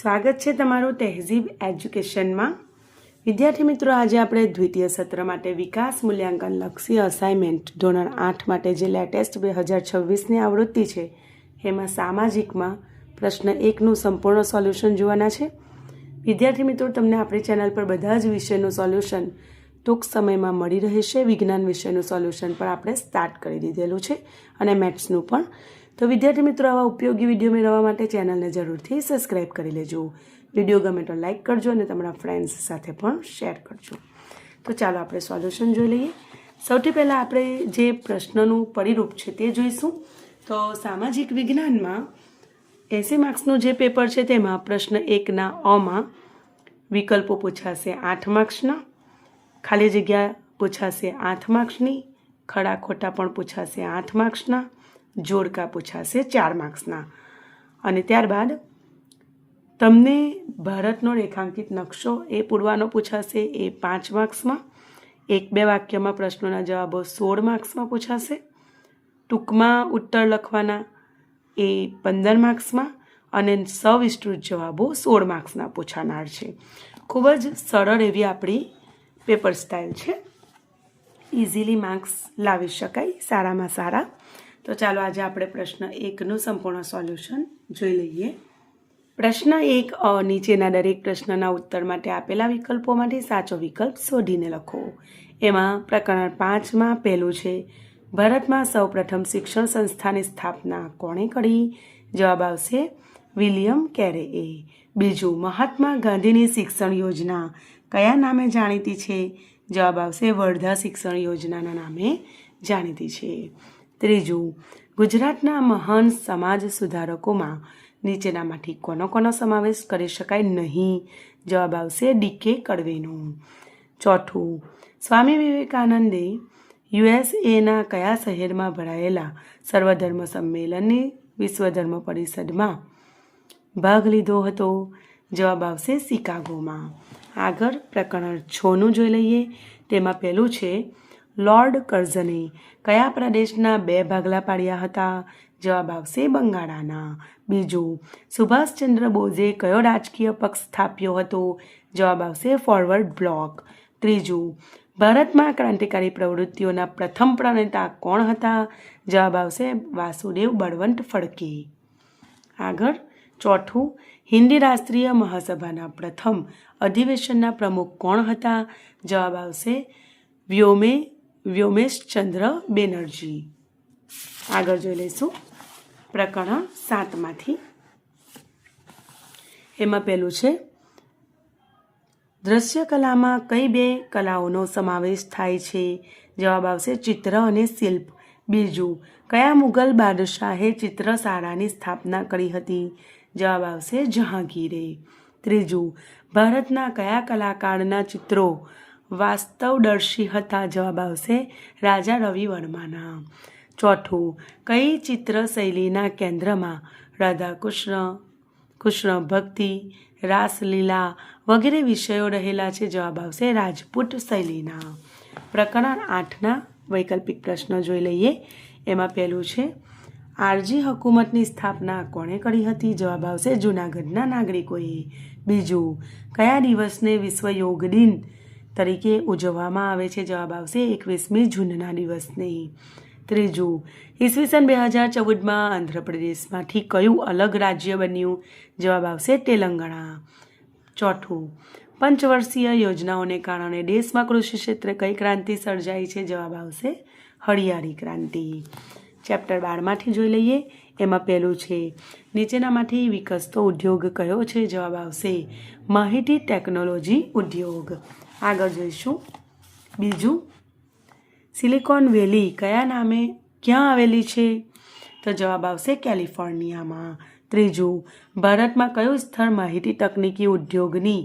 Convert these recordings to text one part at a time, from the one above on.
સ્વાગત છે તમારું તહેઝીબ એજ્યુકેશનમાં। વિદ્યાર્થી મિત્રો, આજે આપણે દ્વિતીય સત્ર માટે વિકાસ મૂલ્યાંકન લક્ષી અસાઇનમેન્ટ ધોરણ 8 માટે જે લેટેસ્ટ 2026ની આવૃત્તિ છે એમાં સામાજિકમાં પ્રશ્ન 1નું સંપૂર્ણ સોલ્યુશન જોવાના છે। વિદ્યાર્થી મિત્રો, તમને આપણી ચેનલ પર બધા જ વિષયનું સોલ્યુશન ટૂંક સમયમાં મળી રહેશે। વિજ્ઞાન વિષયનું સોલ્યુશન પણ આપણે સ્ટાર્ટ કરી દીધેલું છે અને મેથ્સનું પણ। તો વિદ્યાર્થી મિત્રો, આવા ઉપયોગી વિડીયો મેળવવા માટે ચેનલને જરૂરથી સબસ્ક્રાઈબ કરી લેજો। વિડીયો ગમે તો લાઇક કરજો અને તમારા ફ્રેન્ડ્સ સાથે પણ શેર કરજો। તો ચાલો આપણે સોલ્યુશન જોઈ લઈએ। સૌથી પહેલાં આપણે જે પ્રશ્નનું પરિરૂપ છે તે જોઈશું। તો સામાજિક વિજ્ઞાનમાં 80 માર્ક્સનું જે પેપર છે તેમાં પ્રશ્ન 1ના અમાં વિકલ્પો પૂછાશે 8 માર્ક્સના, ખાલી જગ્યા પૂછાશે 8 માર્ક્સની, ખડા ખોટા પણ પૂછાશે 8 માર્ક્સના, જોડકા પૂછાશે 4 માર્ક્સના। અને ત્યારબાદ તમને ભારતનો રેખાંકિત નકશો એ પૂરવાનો પૂછાશે, એ 5 માર્ક્સમાં। 1-2 વાક્યમાં પ્રશ્નોના જવાબો 16 માર્ક્સમાં પૂછાશે। ટૂંકમાં ઉત્તર લખવાના એ 15 માર્ક્સમાં અને સવિસ્તૃત જવાબો 16 માર્ક્સના પૂછાનાર છે। ખૂબ જ સરળ એવી આપણી પેપર સ્ટાઇલ છે, ઇઝીલી માર્ક્સ લાવી શકાય સારામાં સારા। તો ચાલો આજે આપણે પ્રશ્ન 1નું સંપૂર્ણ સોલ્યુશન જોઈ લઈએ। પ્રશ્ન 1 નીચેના દરેક પ્રશ્નના ઉત્તર માટે આપેલા વિકલ્પોમાંથી સાચો વિકલ્પ શોધીને લખો। એમાં પ્રકરણ 5માં પહેલું છે, ભારતમાં સૌપ્રથમ શિક્ષણ સંસ્થાની સ્થાપના કોણે કરી? જવાબ આવશે વિલિયમ કેરેએ। બીજું, મહાત્મા ગાંધીની શિક્ષણ યોજના કયા નામે જાણીતી છે? જવાબ આવશે વર્ધા શિક્ષણ યોજનાના નામે જાણીતી છે। ત્રીજું, ગુજરાતના મહાન સમાજ સુધારકોમાં નીચેનામાંથી કોનો સમાવેશ કરી શકાય નહીં? જવાબ આવશે ડી.કે. કડવેનો। ચોથું, સ્વામી વિવેકાનંદે યુએસએના કયા શહેરમાં ભરાયેલા સર્વધર્મ સંમેલનની વિશ્વધર્મ પરિષદમાં ભાગ લીધો હતો? જવાબ આવશે શિકાગોમાં। આગળ પ્રકરણ 6નું જોઈ લઈએ। તેમાં પહેલું છે, લોર્ડ કર્ઝને કયા પ્રદેશના 2 ભાગલા પાડ્યા હતા? જવાબ આવશે બંગાળાના। બીજું, સુભાષચંદ્ર બોઝે કયો રાજકીય પક્ષ સ્થાપ્યો હતો? જવાબ આવશે ફોરવર્ડ બ્લોક। ત્રીજું, ભારતમાં ક્રાંતિકારી પ્રવૃત્તિઓના પ્રથમ પ્રણેતા કોણ હતા? જવાબ આવશે વાસુદેવ બળવંત ફડકે। આગળ ચોથું, હિન્દી રાષ્ટ્રીય મહાસભાના પ્રથમ અધિવેશનના પ્રમુખ કોણ હતા? જવાબ આવશે વ્યોમેશચંદ્ર બેનર્જી। આગળ જોઈ લઈશું પ્રકરણ 7માંથી। એમાં પહેલું છે, દ્રશ્ય કલામાં કઈ 2 કલાઓનો સમાવેશ થાય છે? જવાબ આવશે ચિત્ર અને શિલ્પ। બીજું, કયા મુગલ બાદશાહે ચિત્રશાળાની સ્થાપના કરી હતી? જવાબ આવશે જહાંગીરે। ત્રીજું, ભારતના કયા કલાકારના ચિત્રો વાસ્તવદર્શી હતા? જવાબ આવશે રાજા રવિ વર્માના। ચોથું, કઈ ચિત્ર શૈલીના કેન્દ્રમાં કૃષ્ણ ભક્તિ, રાસલીલા વગેરે વિષયો રહેલા છે? જવાબ આવશે રાજપૂત શૈલીના। પ્રકરણ 8ના વૈકલ્પિક પ્રશ્નો જોઈ લઈએ। એમાં પહેલું છે, આરજી હુકુમતની સ્થાપના કોણે કરી હતી? જવાબ આવશે જૂનાગઢના નાગરિકોએ। બીજું, કયા દિવસને વિશ્વ યોગ દિન તરીકે ઉજવવામાં આવે છે? જવાબ આવશે 21મી જૂનના દિવસને। ત્રીજું, ઈસવીસન 2014માં આંધ્રપ્રદેશમાંથી કયું અલગ રાજ્ય બન્યું? જવાબ આવશે તેલંગાણા। ચોથું, પંચવર્ષીય યોજનાઓને કારણે દેશમાં કૃષિ ક્ષેત્રે કઈ ક્રાંતિ સર્જાઈ છે? જવાબ આવશે હળિયાળી ક્રાંતિ। ચેપ્ટર 12માંથી જોઈ લઈએ। એમાં પહેલું છે, નીચેનામાંથી વિકસતો ઉદ્યોગ કયો છે? જવાબ આવશે માહિતી ટેકનોલોજી ઉદ્યોગ। આગળ જોઈશું બીજું, સિલિકોન વેલી કયા નામે ક્યાં આવેલી છે? તો જવાબ આવશે કેલિફોર્નિયામાં। ત્રીજું, ભારતમાં કયું સ્થળ માહિતી તકનીકી ઉદ્યોગની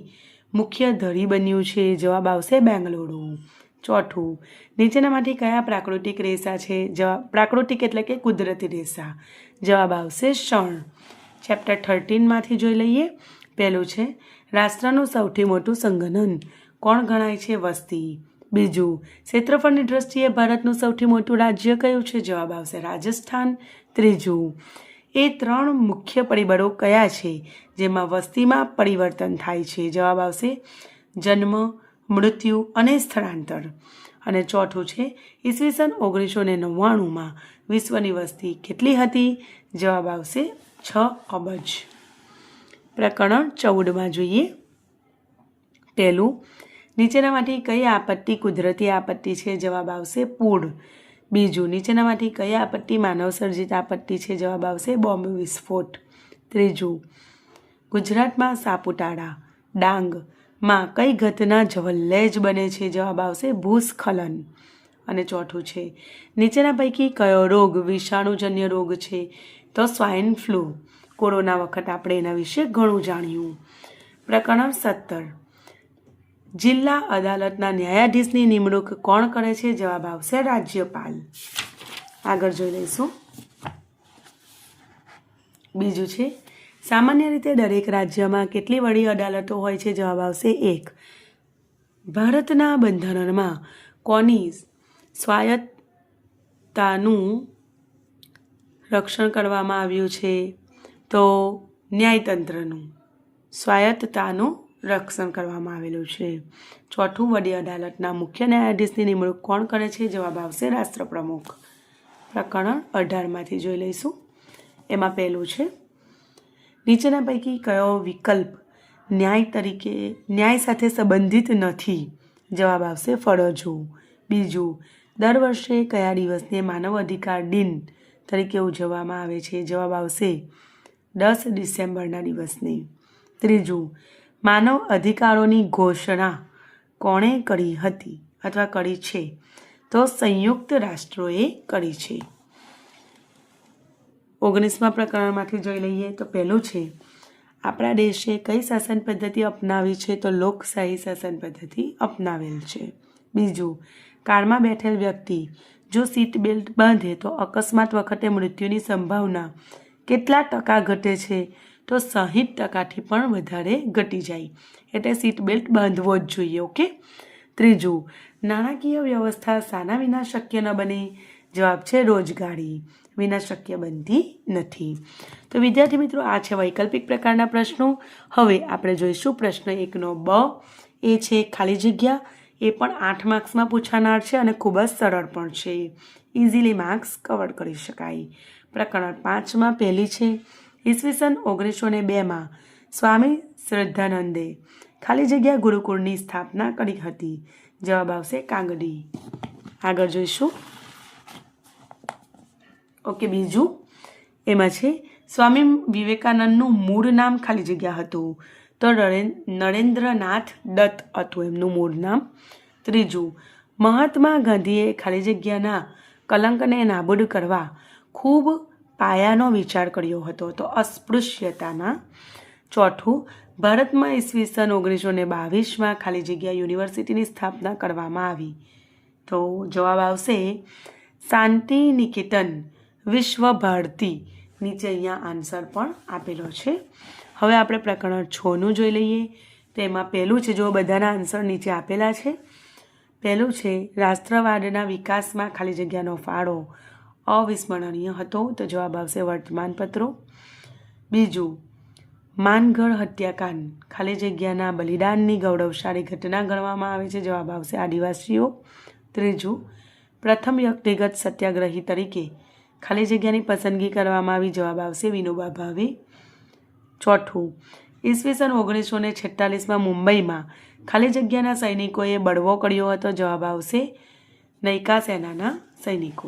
મુખ્ય ધરી બન્યું છે? જવાબ આવશે બેંગલુરુ। ચોથું, નીચેનામાંથી કયા પ્રાકૃતિક રેસા છે? પ્રાકૃતિક એટલે કે કુદરતી રેસા। જવાબ આવશે શણ। ચેપ્ટર 13માંથી જોઈ લઈએ। પહેલું છે, રાષ્ટ્રનું સૌથી મોટું સંગઠન કોણ ગણાય છે? વસ્તી। બીજું, ક્ષેત્રફળની દ્રષ્ટિએ ભારતનું સૌથી મોટું રાજ્ય કયું છે? જવાબ આવશે રાજસ્થાન। ત્રીજું, એ 3 મુખ્ય પરિબળો કયા છે જેમાં વસ્તીમાં પરિવર્તન થાય છે? જવાબ આવશે જન્મ, મૃત્યુ અને સ્થળાંતર. અને ચોથું છે ઈસવીસન 1999માં વિશ્વની વસ્તી કેટલી હતી? જવાબ આવશે 6 અબજ. પ્રકરણ 14માં જોઈએ. પહેલું, નીચેનામાંથી કઈ આપત્તિ કુદરતી આપત્તિ છે? જવાબ આવશે પૂર. બીજું, નીચેનામાંથી કઈ આપત્તિ માનવસર્જિત આપત્તિ છે? જવાબ આવશે બોમ્બ વિસ્ફોટ. ત્રીજું, ગુજરાતમાં સાપુતારા, ડાંગમાં કઈ ઘટના જવલ્લે જ બને છે? જવાબ આવશે ભૂસ્ખલન. અને ચોથું છે નીચેના પૈકી કયો રોગ વિષાણુજન્ય રોગ છે? તો સ્વાઇન ફ્લૂ. કોરોના વખત આપણે એના વિશે ઘણું જાણ્યું. પ્રકરણ 17, જિલ્લા અદાલતના ન્યાયાધીશની નિમણૂક કોણ કરે છે? જવાબ આવશે રાજ્યપાલ. આગળ જોઈ લઈશું. બીજું છે સામાન્ય રીતે દરેક રાજ્યમાં કેટલી વડી અદાલતો હોય છે? જવાબ આવશે 1. ભારતના બંધારણમાં કોની સ્વાયત્તતાનું રક્ષણ કરવામાં આવ્યું છે? તો ન્યાયતંત્રનું સ્વાયત્તતાનું રક્ષણ કરવામાં આવેલું છે. ચોથું, વડી અદાલતના મુખ્ય ન્યાયાધીશની નિમણૂક કોણ કરે છે? જવાબ આવશે રાષ્ટ્રપ્રમુખ. પ્રકરણ 18માંથી જોઈ લઈશું. એમાં પહેલું છે નીચેના પૈકી કયો વિકલ્પ ન્યાય સાથે સંબંધિત નથી? જવાબ આવશે ફરજો. બીજું, દર વર્ષે કયા દિવસને માનવ અધિકાર દિન તરીકે ઉજવવામાં આવે છે? જવાબ આવશે 10 ડિસેમ્બરના દિવસને. ત્રીજું, માનવ અધિકારોની ઘોષણા કોણે કરી હતી અથવા કરી છે? તો સંયુક્ત રાષ્ટ્રોએ કરી છે. 19મા પ્રકરણમાંથી જોઈ લઈએ. તો પહેલું છે આપણા દેશે કઈ શાસન પદ્ધતિ અપનાવી છે? તો લોકશાહી શાસન પદ્ધતિ અપનાવેલ છે. બીજું, કારમાં બેઠેલ વ્યક્તિ જો સીટ બેલ્ટ બાંધે તો અકસ્માત વખતે મૃત્યુની સંભાવના કેટલા ટકા ઘટે છે? તો 60%થી પણ વધારે ઘટી જાય. એટલે સીટ બેલ્ટ બાંધવો જ જોઈએ. ઓકે. ત્રીજું, નાણાકીય વ્યવસ્થા શાના વિના શક્ય ન બને? જવાબ છે રોજગારી વિના શક્ય બનતી નથી. તો વિદ્યાર્થી મિત્રો, આ છે વૈકલ્પિક પ્રકારના પ્રશ્નો. હવે આપણે જોઈશું પ્રશ્ન 1નો બ. એ છે ખાલી જગ્યા. એ પણ 8 માર્ક્સમાં પૂછાનાર છે અને ખૂબ જ સરળ પણ છે. ઇઝીલી માર્ક્સ કવર કરી શકાય. પ્રકરણ 5માં પહેલી છે ઈસવીસન 1902માં સ્વામી શ્રદ્ધાનંદે ખાલી જગ્યા ગુરુકુળની સ્થાપના કરી હતી? જવાબ આવશે કાંગડી. આગળ જોઈશું. ઓકે. બીજું એમાં છે સ્વામી વિવેકાનંદનું મૂળ નામ ખાલી જગ્યા હતું? તો નરેન્દ્રનાથ દત્ત હતું એમનું મૂળ નામ. ત્રીજું, મહાત્મા ગાંધીએ ખાલી જગ્યાના કલંકને નાબૂદ કરવા ખૂબ પાયાનો વિચાર કર્યો હતો? તો અસ્પૃશ્યતાના. ચોથું, ભારતમાં ઈસવીસન 1922માં ખાલી જગ્યા યુનિવર્સિટીની સ્થાપના કરવામાં આવી? તો જવાબ આવશે શાંતિ નિકેતન વિશ્વ ભારતી. નીચે અહીંયા આન્સર પણ આપેલો છે. હવે આપણે પ્રકરણ 6નું જોઈ લઈએ. તો એમાં પહેલું છે, જો બધાના આન્સર નીચે આપેલા છે. પહેલું છે રાષ્ટ્રવાદના વિકાસમાં ખાલી જગ્યાનો ફાળો અવિસ્મરણીય હતો? તો જવાબ આવશે વર્તમાનપત્રો. બીજું, માનગઢ હત્યાકાંડ ખાલી જગ્યાના બલિદાનની ગૌરવશાળી ઘટના ગણવામાં આવે છે? જવાબ આવશે આદિવાસીઓ. ત્રીજું, પ્રથમ વ્યક્તિગત સત્યાગ્રહી તરીકે ખાલી જગ્યાની પસંદગી કરવામાં આવી? જવાબ આવશે વિનોબા ભાવે. ચોથું, ઈસવીસન 1946માં મુંબઈમાં ખાલી જગ્યાના સૈનિકોએ બળવો કર્યો હતો? જવાબ આવશે નૈકા સેનાના સૈનિકો.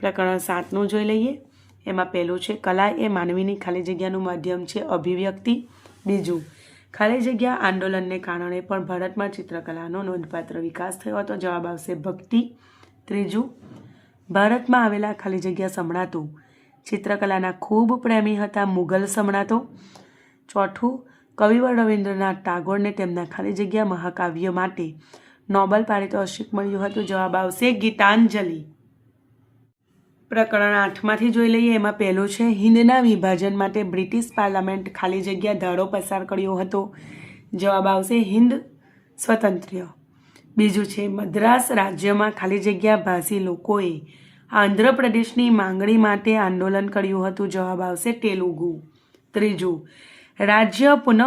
પ્રકરણ 7નું જોઈ લઈએ. એમાં પહેલું છે કલા એ માનવીની ખાલી જગ્યાનું માધ્યમ છે અભિવ્યક્તિ? બીજું, ખાલી જગ્યા આંદોલનને કારણે પણ ભારતમાં ચિત્રકલાનો નોંધપાત્ર વિકાસ થયો હતો? જવાબ આવશે ભક્તિ. ત્રીજું, ભારતમાં આવેલા ખાલી જગ્યા સમ્રાટો ચિત્રકલાના ખૂબ પ્રેમી હતા? મુઘલ સમ્રાટો. ચોથું, કવિવર રવિન્દ્રનાથ ટાગોરને તેમના ખાલી જગ્યા મહાકાવ્ય માટે નોબેલ પારિતોષિક મળ્યું હતું? જવાબ આવશે ગીતાંજલિ. પ્રકરણ 8માંથી જોઈ લઈએ. એમાં પહેલું છે હિંદના વિભાજન માટે બ્રિટિશ પાર્લામેન્ટ ખાલી જગ્યા ધારો પસાર કર્યો હતો? જવાબ આવશે હિંદ સ્વતંત્ર્ય. બીજું છે મદ્રાસ રાજ્યમાં ખાલી જગ્યા ભાષી લોકોએ આંધ્રપ્રદેશની માંગણી માટે આંદોલન કર્યું હતું? જવાબ આવશે તેલુગુ. ત્રીજું, રાજ્ય પુનઃ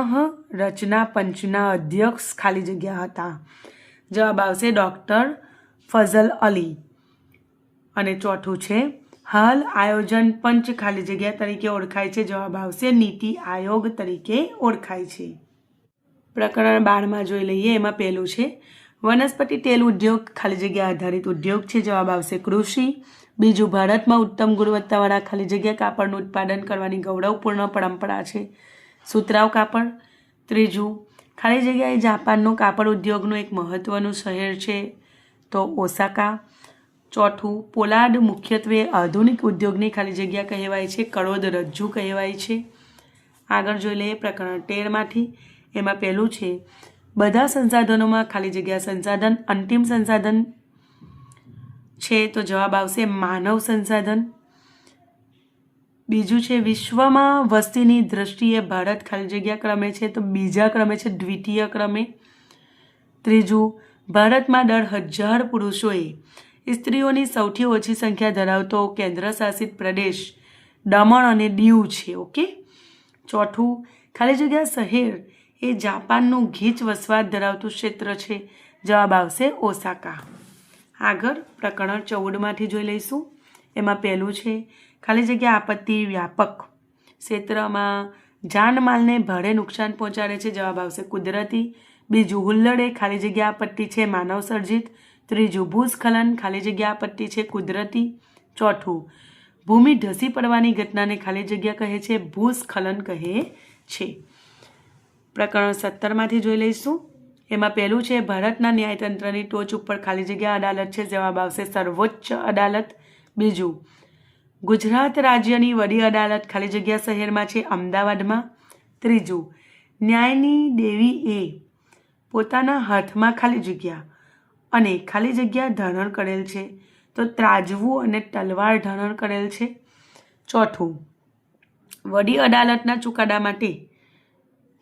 રચના પંચના અધ્યક્ષ ખાલી જગ્યા હતા? જવાબ આવશે ડૉક્ટર ફઝલ અલી. અને ચોથું છે, હાલ આયોજન પંચ ખાલી જગ્યા તરીકે ઓળખાય છે? જવાબ આવશે નીતિ આયોગ તરીકે ઓળખાય છે. પ્રકરણ 12માં જોઈ લઈએ. એમાં પહેલું છે, વનસ્પતિ તેલ ઉદ્યોગ ખાલી જગ્યા આધારિત ઉદ્યોગ છે? જવાબ આવશે કૃષિ. બીજું, ભારતમાં ઉત્તમ ગુણવત્તાવાળા ખાલી જગ્યા કાપડનું ઉત્પાદન કરવાની ગૌરવપૂર્ણ પરંપરા છે? સુતરાઉ કાપડ. ત્રીજું, ખાલી જગ્યા એ જાપાનનું કાપડ ઉદ્યોગનું એક મહત્વનું શહેર છે? તો ઓસાકા. ચોથું, પોલાદ મુખ્યત્વે આધુનિક ઉદ્યોગની ખાલી જગ્યા કહેવાય છે? કરોડરજ્જુ કહેવાય છે. આગળ જોઈ લઈએ પ્રકરણ 13માંથી. એમાં પહેલું છે, બધા સંસાધનોમાં ખાલી જગ્યા સંસાધન અંતિમ સંસાધન છે? તો જવાબ આવશે માનવ સંસાધન. બીજું છે, વિશ્વમાં વસ્તીની દ્રષ્ટિએ ભારત ખાલી જગ્યા ક્રમે છે? તો બીજા ક્રમે છે, દ્વિતીય ક્રમે. ત્રીજું, ભારતમાં દર 1000 પુરુષોએ સ્ત્રીઓની સૌથી ઓછી સંખ્યા ધરાવતો કેન્દ્ર શાસિત પ્રદેશ દમણ અને દીવ છે. ઓકે. ચોથું, ખાલી જગ્યા શહેર એ જાપાનનું ગીચ વસવાટ ધરાવતું ક્ષેત્ર છે? જવાબ આવશે ઓસાકા. આગળ પ્રકરણ 14માંથી જોઈ લઈશું. એમાં પહેલું છે, ખાલી જગ્યા આપત્તિ વ્યાપક ક્ષેત્રમાં જાનમાલને ભારે નુકસાન પહોંચાડે છે? જવાબ આવશે કુદરતી. બીજું, હુલ્લડ એ ખાલી જગ્યા આપત્તિ છે? માનવ સર્જિત. ત્રીજું, ભૂસ્ખલન ખાલી જગ્યા આપત્તિ છે? કુદરતી. ચોથું, ભૂમિ ધસી પડવાની ઘટનાને ખાલી જગ્યા કહે છે? ભૂસ્ખલન કહે છે. પ્રકરણ 17માંથી જોઈ લઈશું. એમાં પહેલું છે, ભારતના ન્યાયતંત્રની ટોચ ઉપર ખાલી જગ્યા અદાલત છે? જવાબ આવશે સર્વોચ્ચ અદાલત. બીજું, ગુજરાત રાજ્યની વડી અદાલત ખાલી જગ્યા શહેરમાં છે? અમદાવાદમાં. ત્રીજું, ન્યાયની દેવી એ પોતાના હાથમાં ખાલી જગ્યા અને ખાલી જગ્યા ધારણ કરેલ છે? તો ત્રાજવું અને તલવાર ધારણ કરેલ છે. ચોથું, વડી અદાલતના ચુકાદા માટે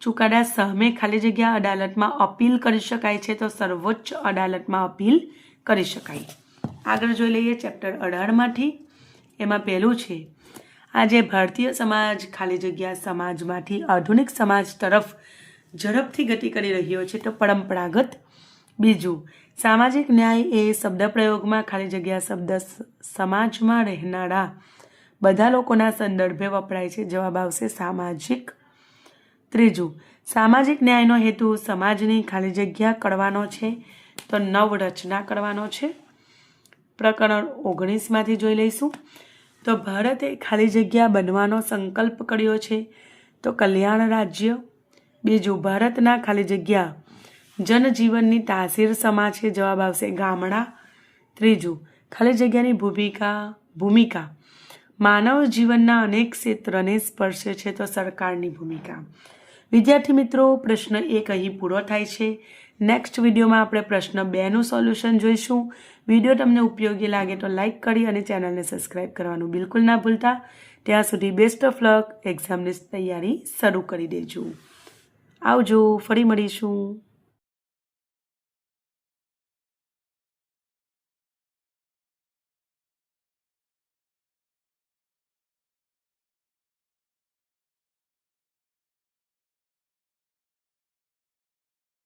ચુકાદા સામે ખાલી જગ્યા અદાલતમાં અપીલ કરી શકાય છે? તો સર્વોચ્ચ અદાલતમાં અપીલ કરી શકાય. આગળ જોઈ લઈએ ચેપ્ટર 18માંથી. એમાં પહેલું છે, આજે ભારતીય સમાજ ખાલી જગ્યા સમાજમાંથી આધુનિક સમાજ તરફ ઝડપથી ગતિ કરી રહ્યો છે? તો પરંપરાગત. બીજું, સામાજિક ન્યાય એ શબ્દપ્રયોગમાં ખાલી જગ્યા શબ્દ સમાજમાં રહેનારા બધા લોકોના સંદર્ભે વપરાય છે? જવાબ આવશે સામાજિક. ત્રીજું, સામાજિક ન્યાયનો હેતુ સમાજની ખાલી જગ્યા કરવાનો છે? તો નવરચના કરવાનો છે. પ્રકરણ 19માંથી જોઈ લઈશું. તો ભારતે ખાલી જગ્યા બનવાનો સંકલ્પ કર્યો છે? તો કલ્યાણ રાજ્ય. બીજું, ભારતના ખાલી જગ્યા જનજીવનની તાસીર સમા છે? જવાબ આવશે ગામડા. ત્રીજું, ખાલી જગ્યાની ભૂમિકા માનવ જીવનના અનેક ક્ષેત્રને સ્પર્શે છે? તો સરકારની ભૂમિકા. વિદ્યાર્થી મિત્રો, પ્રશ્ન 1 અહીં પૂરો થાય છે. નેક્સ્ટ વિડીયોમાં આપણે પ્રશ્ન 2નું સોલ્યુશન જોઈશું. વિડીયો તમને ઉપયોગી લાગે તો લાઇક કરી અને ચેનલને સબસ્ક્રાઈબ કરવાનું બિલકુલ ના ભૂલતા. ત્યાં સુધી બેસ્ટ ઓફ લક. એક્ઝામની તૈયારી શરૂ કરી દેજો. આવજો, ફરી મળીશું.